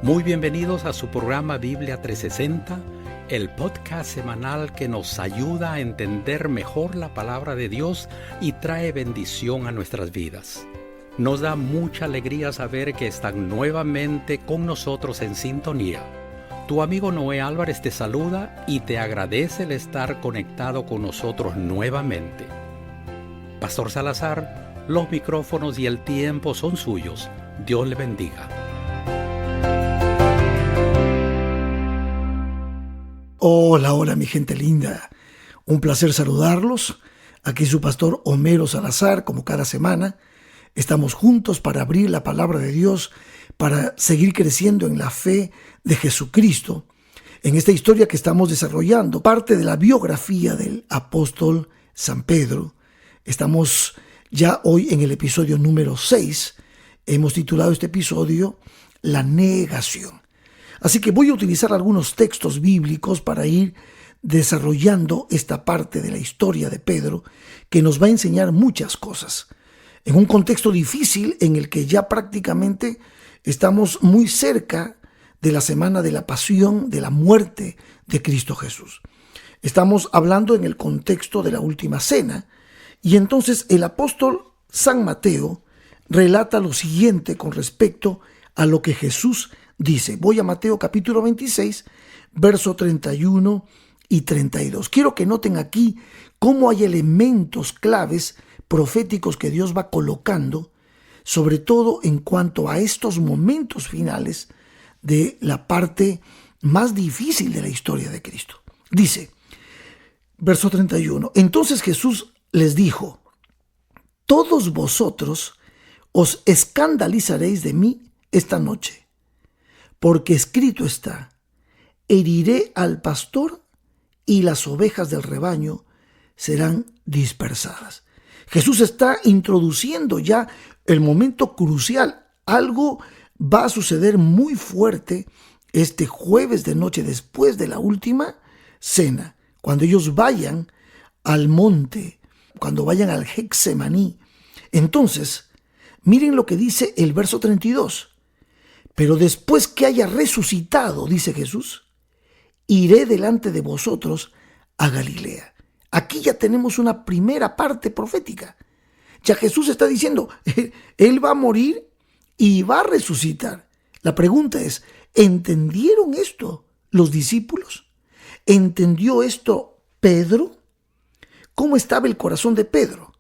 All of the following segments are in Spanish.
Muy bienvenidos a su programa Biblia 360, el podcast semanal que nos ayuda a entender mejor la palabra de Dios y trae bendición a nuestras vidas. Nos da mucha alegría saber que están nuevamente con nosotros en sintonía. Tu amigo Noé Álvarez te saluda y te agradece el estar conectado con nosotros nuevamente. Pastor Salazar, los micrófonos y el tiempo son suyos. Dios le bendiga. Hola mi gente linda, un placer saludarlos. Aquí su pastor Homero Salazar, como cada semana. Estamos juntos para abrir la palabra de Dios, para seguir creciendo en la fe de Jesucristo. En esta historia que estamos desarrollando, parte de la biografía del apóstol San Pedro. Estamos ya hoy en el episodio número 6. Hemos titulado este episodio La negación. Así que voy a utilizar algunos textos bíblicos para ir desarrollando esta parte de la historia de Pedro que nos va a enseñar muchas cosas. En un contexto difícil en el que ya prácticamente estamos muy cerca de la semana de la pasión, de la muerte de Cristo Jesús. Estamos hablando en el contexto de la última cena y entonces el apóstol San Mateo relata lo siguiente con respecto a lo que Jesús dice. Voy a Mateo capítulo 26, verso 31 y 32. Quiero que noten aquí cómo hay elementos claves proféticos que Dios va colocando, sobre todo en cuanto a estos momentos finales de la parte más difícil de la historia de Cristo. Dice, verso 31, entonces Jesús les dijo, todos vosotros os escandalizaréis de mí esta noche, porque escrito está, heriré al pastor y las ovejas del rebaño serán dispersadas. Jesús está introduciendo ya el momento crucial. Algo va a suceder muy fuerte este jueves de noche después de la última cena, cuando ellos vayan al monte, cuando vayan al Getsemaní. Entonces, miren lo que dice el verso 32. Pero después que haya resucitado, dice Jesús, iré delante de vosotros a Galilea. Aquí ya tenemos una primera parte profética. Ya Jesús está diciendo, Él va a morir y va a resucitar. La pregunta es, ¿entendieron esto los discípulos? ¿Entendió esto Pedro? ¿Cómo estaba el corazón de Pedro?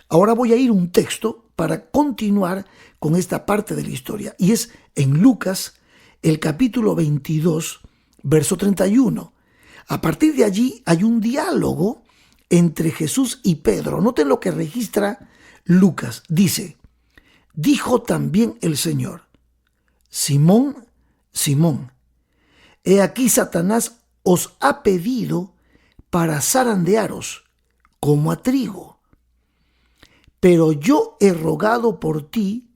Ahora voy a ir a un texto para continuar con esta parte de la historia. Y es en Lucas, el capítulo 22, verso 31. A partir de allí hay un diálogo entre Jesús y Pedro. Noten lo que registra Lucas. Dice, dijo también el Señor, Simón, Simón, he aquí Satanás os ha pedido para zarandearos como a trigo. Pero yo he rogado por ti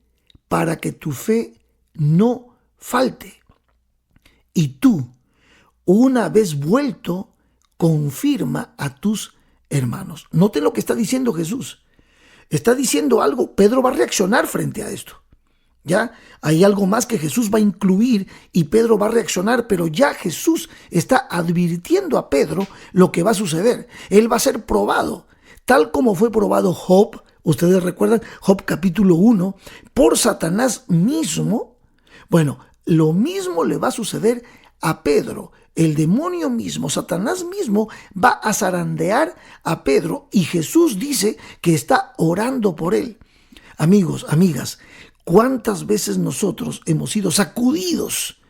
para que tu fe no falte. Y tú, una vez vuelto, confirma a tus hermanos. Noten lo que está diciendo Jesús. Está diciendo algo. Pedro va a reaccionar frente a esto. Ya hay algo más que Jesús va a incluir y Pedro va a reaccionar, pero ya Jesús está advirtiendo a Pedro lo que va a suceder. Él va a ser probado, tal como fue probado Job. Ustedes recuerdan Job capítulo 1, por Satanás mismo. Bueno, lo mismo le va a suceder a Pedro. El demonio mismo, Satanás mismo, va a zarandear a Pedro y Jesús dice que está orando por él. Amigos, amigas, ¿cuántas veces nosotros hemos sido sacudidos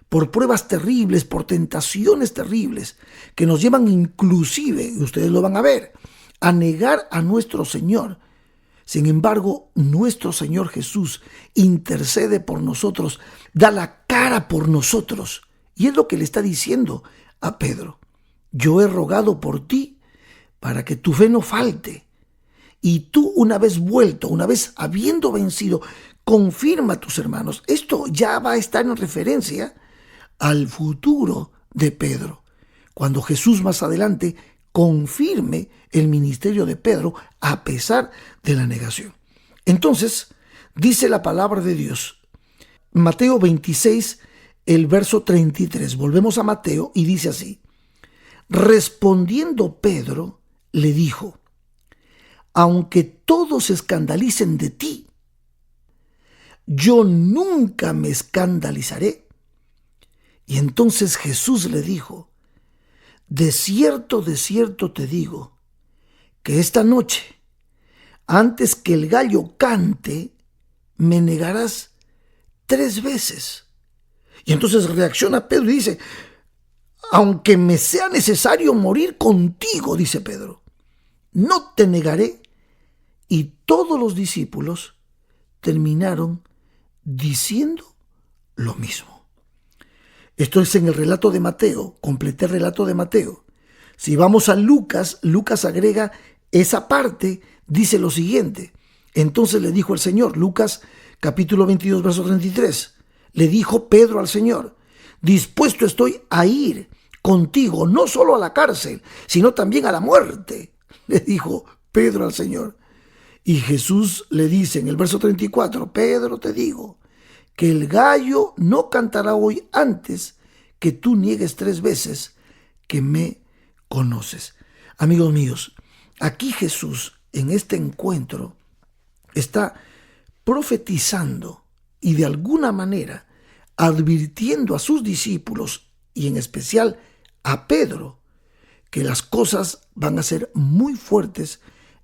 por pruebas terribles, por tentaciones terribles, que nos llevan inclusive, ustedes lo van a ver, a negar a nuestro Señor? Sin embargo, nuestro Señor Jesús intercede por nosotros, da la cara por nosotros. Y es lo que le está diciendo a Pedro. Yo he rogado por ti para que tu fe no falte. Y tú, una vez vuelto, una vez habiendo vencido, confirma a tus hermanos. Esto ya va a estar en referencia al futuro de Pedro. Cuando Jesús más adelante confirme el ministerio de Pedro a pesar de la negación. Entonces, dice la palabra de Dios, Mateo 26, el verso 33. Volvemos a Mateo y dice así: respondiendo Pedro, le dijo: aunque todos se escandalicen de ti, yo nunca me escandalizaré. Y entonces Jesús le dijo: de cierto te digo, que esta noche, antes que el gallo cante, me negarás 3 veces. Y entonces reacciona Pedro y dice: aunque me sea necesario morir contigo, dice Pedro, no te negaré. Y todos los discípulos terminaron diciendo lo mismo. Esto es en el relato de Mateo, completé el relato de Mateo. Si vamos a Lucas, Lucas agrega esa parte, dice lo siguiente: entonces le dijo el Señor, Lucas capítulo 22, verso 33, le dijo Pedro al Señor: dispuesto estoy a ir contigo, no solo a la cárcel, sino también a la muerte, le dijo Pedro al Señor. Y Jesús le dice en el verso 34, Pedro, te digo que el gallo no cantará hoy antes que tú niegues 3 veces que me conoces. Amigos míos, aquí Jesús en este encuentro está profetizando y de alguna manera advirtiendo a sus discípulos y en especial a Pedro que las cosas van a ser muy fuertes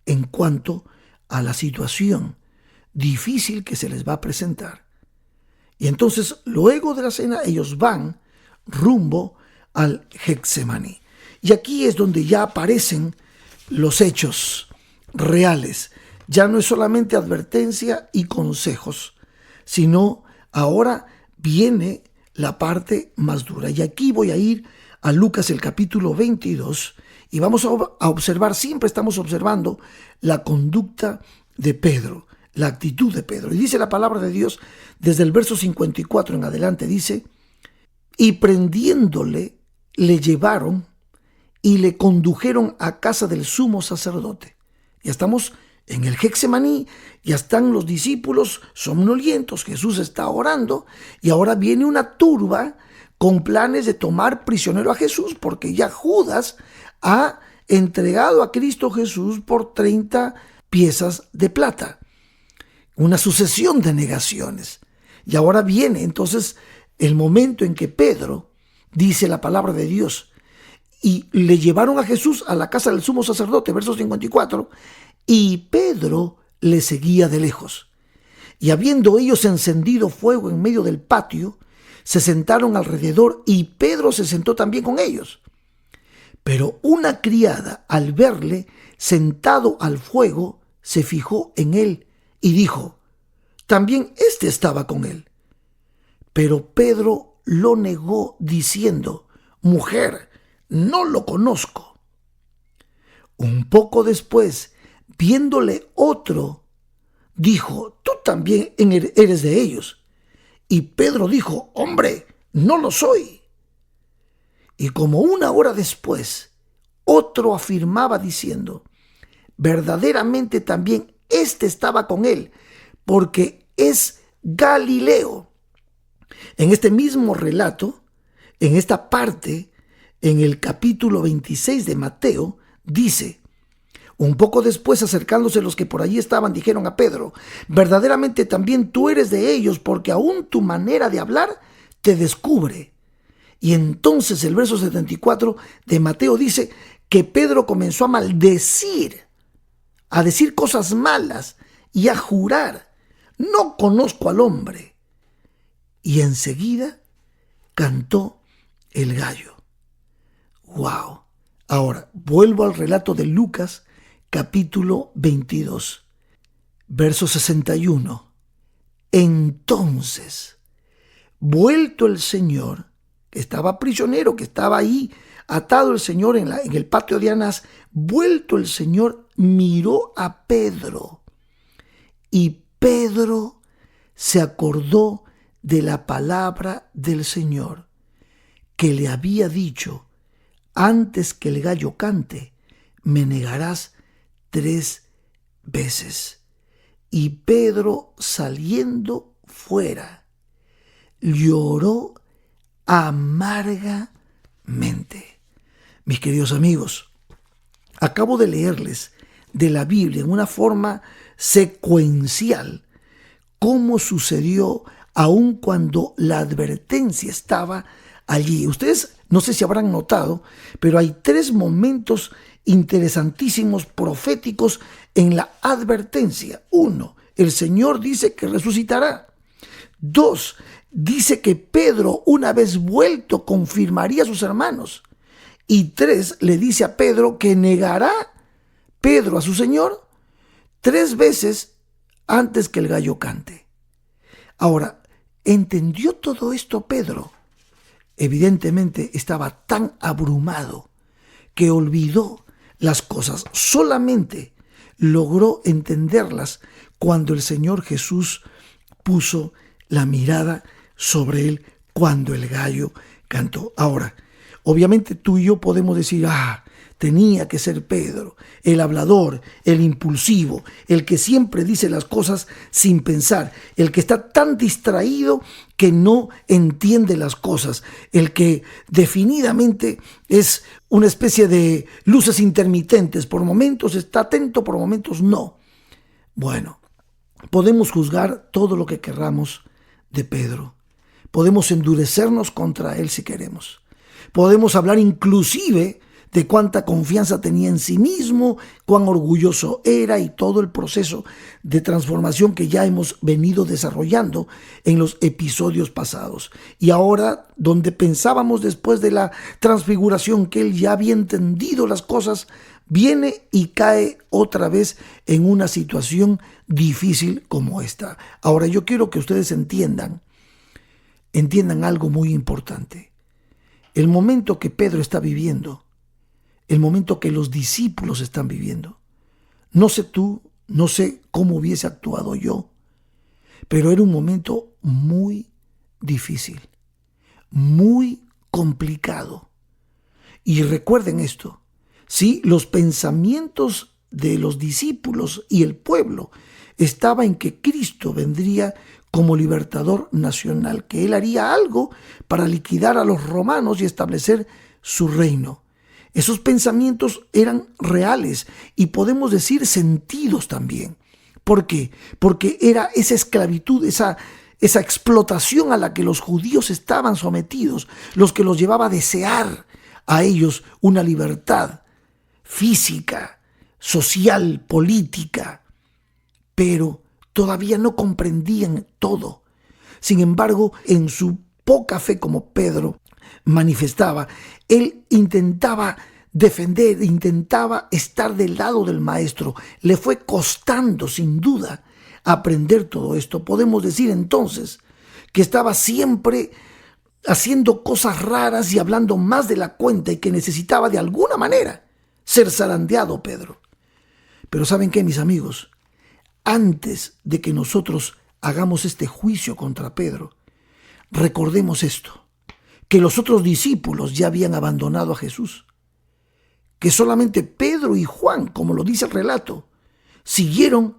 en cuanto a la situación difícil que se les va a presentar. Y entonces, luego de la cena, ellos van rumbo al Getsemaní. Y aquí es donde ya aparecen los hechos reales. Ya no es solamente advertencia y consejos, sino ahora viene la parte más dura. Y aquí voy a ir a Lucas el capítulo 22 y vamos a observar, siempre estamos observando la conducta de Pedro, la actitud de Pedro. Y dice la palabra de Dios desde el verso 54 en adelante, dice: y prendiéndole, le llevaron y le condujeron a casa del sumo sacerdote. Ya estamos en el Getsemaní, ya están los discípulos somnolientos, Jesús está orando y ahora viene una turba con planes de tomar prisionero a Jesús, porque ya Judas ha entregado a Cristo Jesús por 30 piezas de plata. Una sucesión de negaciones. Y ahora viene entonces el momento en que Pedro, dice la palabra de Dios, y le llevaron a Jesús a la casa del sumo sacerdote, verso 54, y Pedro le seguía de lejos. Y habiendo ellos encendido fuego en medio del patio, se sentaron alrededor y Pedro se sentó también con ellos. Pero una criada, al verle sentado al fuego, se fijó en él y dijo: también éste estaba con él. Pero Pedro lo negó diciendo: mujer, no lo conozco. Un poco después, viéndole otro, dijo: tú también eres de ellos. Y Pedro dijo: hombre, no lo soy. Y como 1 hora después, otro afirmaba diciendo: verdaderamente también éste estaba con él, porque es Galileo. En este mismo relato, en esta parte, en el capítulo 26 de Mateo, dice: un poco después, acercándose los que por allí estaban, dijeron a Pedro: verdaderamente también tú eres de ellos, porque aún tu manera de hablar te descubre. Y entonces el verso 74 de Mateo dice que Pedro comenzó a maldecir, a decir cosas malas y a jurar: no conozco al hombre. Y enseguida cantó el gallo. ¡Wow! Ahora, vuelvo al relato de Lucas, capítulo 22, verso 61. Entonces, vuelto el Señor, que estaba prisionero, que estaba ahí atado el Señor en el patio de Anás, vuelto el Señor, miró a Pedro. Y Pedro se acordó de la palabra del Señor, que le había dicho: antes que el gallo cante, me negarás 3 veces. Y Pedro, saliendo fuera, lloró amargamente. Mis queridos amigos, acabo de leerles de la Biblia en una forma secuencial cómo sucedió aun cuando la advertencia estaba allí. Ustedes no sé si habrán notado, pero hay 3 momentos interesantísimos proféticos en la advertencia. 1, el Señor dice que resucitará. 2, dice que Pedro, una vez vuelto, confirmaría a sus hermanos. Y 3, le dice a Pedro que negará Pedro a su Señor 3 veces antes que el gallo cante. Ahora, ¿entendió todo esto Pedro? Evidentemente estaba tan abrumado que olvidó las cosas. Solamente logró entenderlas cuando el Señor Jesús puso la mirada sobre él cuando el gallo cantó. Ahora, obviamente tú y yo podemos decir, tenía que ser Pedro, el hablador, el impulsivo, el que siempre dice las cosas sin pensar, el que está tan distraído que no entiende las cosas, el que definidamente es una especie de luces intermitentes, por momentos está atento, por momentos no. Bueno, podemos juzgar todo lo que querramos de Pedro, podemos endurecernos contra él si queremos, podemos hablar inclusive de cuánta confianza tenía en sí mismo, cuán orgulloso era y todo el proceso de transformación que ya hemos venido desarrollando en los episodios pasados. Y ahora, donde pensábamos después de la transfiguración que él ya había entendido las cosas, viene y cae otra vez en una situación difícil como esta. Ahora yo quiero que ustedes entiendan algo muy importante. El momento que Pedro está viviendo, el momento que los discípulos están viviendo. No sé tú, no sé cómo hubiese actuado yo, pero era un momento muy difícil, muy complicado. Y recuerden esto, sí, los pensamientos de los discípulos y el pueblo estaba en que Cristo vendría como libertador nacional, que él haría algo para liquidar a los romanos y establecer su reino. Esos pensamientos eran reales y podemos decir sentidos también. ¿Por qué? Porque era esa esclavitud, esa explotación a la que los judíos estaban sometidos, los que los llevaba a desear a ellos una libertad física, social, política, pero todavía no comprendían todo. Sin embargo, en su poca fe, como Pedro manifestaba, él intentaba defender, intentaba estar del lado del maestro. Le fue costando sin duda aprender todo esto. Podemos decir entonces que estaba siempre haciendo cosas raras y hablando más de la cuenta y que necesitaba de alguna manera ser zarandeado Pedro. Pero ¿saben qué, mis amigos? Antes de que nosotros hagamos este juicio contra Pedro, recordemos esto, que los otros discípulos ya habían abandonado a Jesús, que solamente Pedro y Juan, como lo dice el relato, siguieron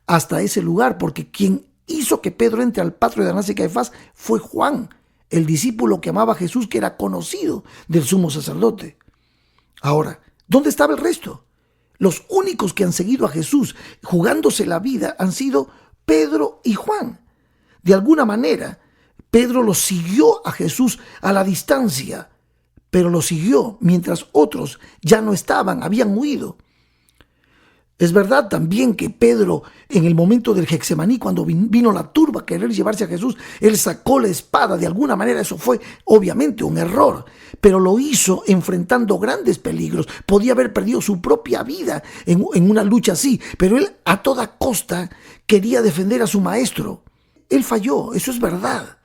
hasta ese lugar, porque quien hizo que Pedro entre al patio de Anás y Caifás fue Juan, el discípulo que amaba a Jesús, que era conocido del sumo sacerdote. Ahora, ¿dónde estaba el resto? Los únicos que han seguido a Jesús jugándose la vida han sido Pedro y Juan. De alguna manera, Pedro lo siguió a Jesús a la distancia, pero lo siguió mientras otros ya no estaban, habían huido. Es verdad también que Pedro, en el momento del Getsemaní, cuando vino la turba a querer llevarse a Jesús, él sacó la espada. De alguna manera eso fue obviamente un error, pero lo hizo enfrentando grandes peligros. Podía haber perdido su propia vida en una lucha así, pero él a toda costa quería defender a su maestro. Él falló, eso es verdad.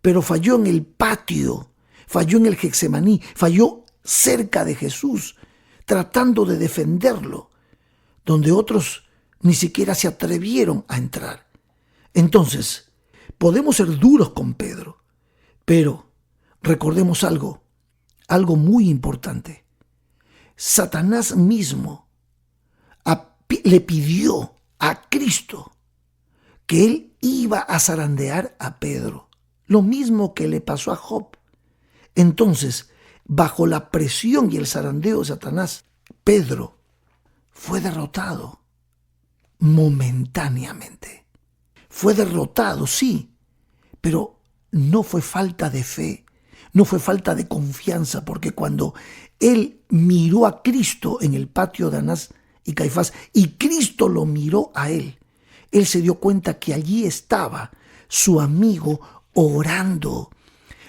Pero falló en el patio, falló en el Getsemaní, falló cerca de Jesús, tratando de defenderlo, donde otros ni siquiera se atrevieron a entrar. Entonces, podemos ser duros con Pedro, pero recordemos algo muy importante. Satanás mismo le pidió a Cristo que él iba a zarandear a Pedro. Lo mismo que le pasó a Job. Entonces, bajo la presión y el zarandeo de Satanás, Pedro fue derrotado momentáneamente. Fue derrotado, sí, pero no fue falta de fe, no fue falta de confianza, porque cuando él miró a Cristo en el patio de Anás y Caifás, y Cristo lo miró a él se dio cuenta que allí estaba su amigo orando.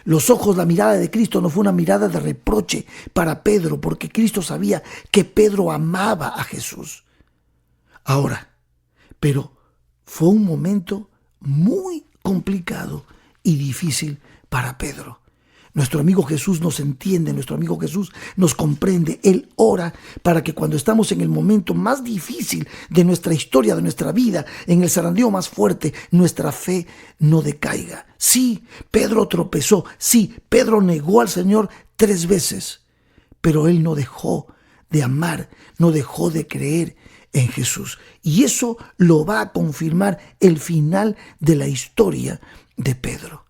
Los ojos, la mirada de Cristo no fue una mirada de reproche para Pedro, porque Cristo sabía que Pedro amaba a Jesús. Ahora, pero fue un momento muy complicado y difícil para Pedro. Nuestro amigo Jesús nos entiende, nuestro amigo Jesús nos comprende. Él ora para que cuando estamos en el momento más difícil de nuestra historia, de nuestra vida, en el zarandeo más fuerte, nuestra fe no decaiga. Sí, Pedro tropezó, sí, Pedro negó al Señor 3 veces, pero él no dejó de amar, no dejó de creer en Jesús. Y eso lo va a confirmar el final de la historia de Pedro.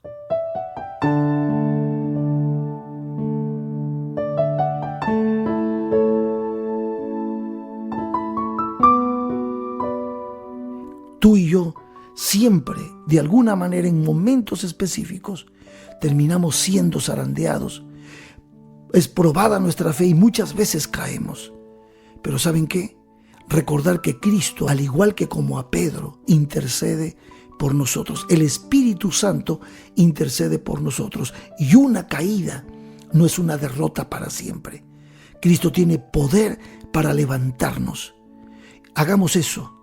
Tú y yo siempre, de alguna manera, en momentos específicos, terminamos siendo zarandeados. Es probada nuestra fe y muchas veces caemos. Pero ¿saben qué? Recordar que Cristo, al igual que como a Pedro, intercede por nosotros. El Espíritu Santo intercede por nosotros. Y una caída no es una derrota para siempre. Cristo tiene poder para levantarnos. Hagamos eso.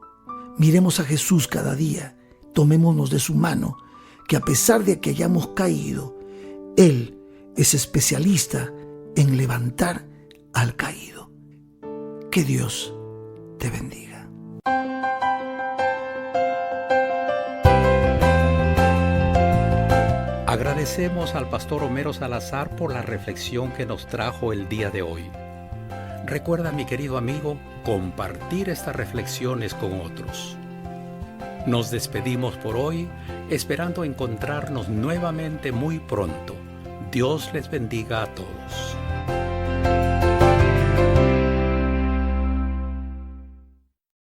Miremos a Jesús cada día, tomémonos de su mano, que a pesar de que hayamos caído, Él es especialista en levantar al caído. Que Dios te bendiga. Agradecemos al pastor Homero Salazar por la reflexión que nos trajo el día de hoy. Recuerda, mi querido amigo, compartir estas reflexiones con otros. Nos despedimos por hoy, esperando encontrarnos nuevamente muy pronto. Dios les bendiga a todos.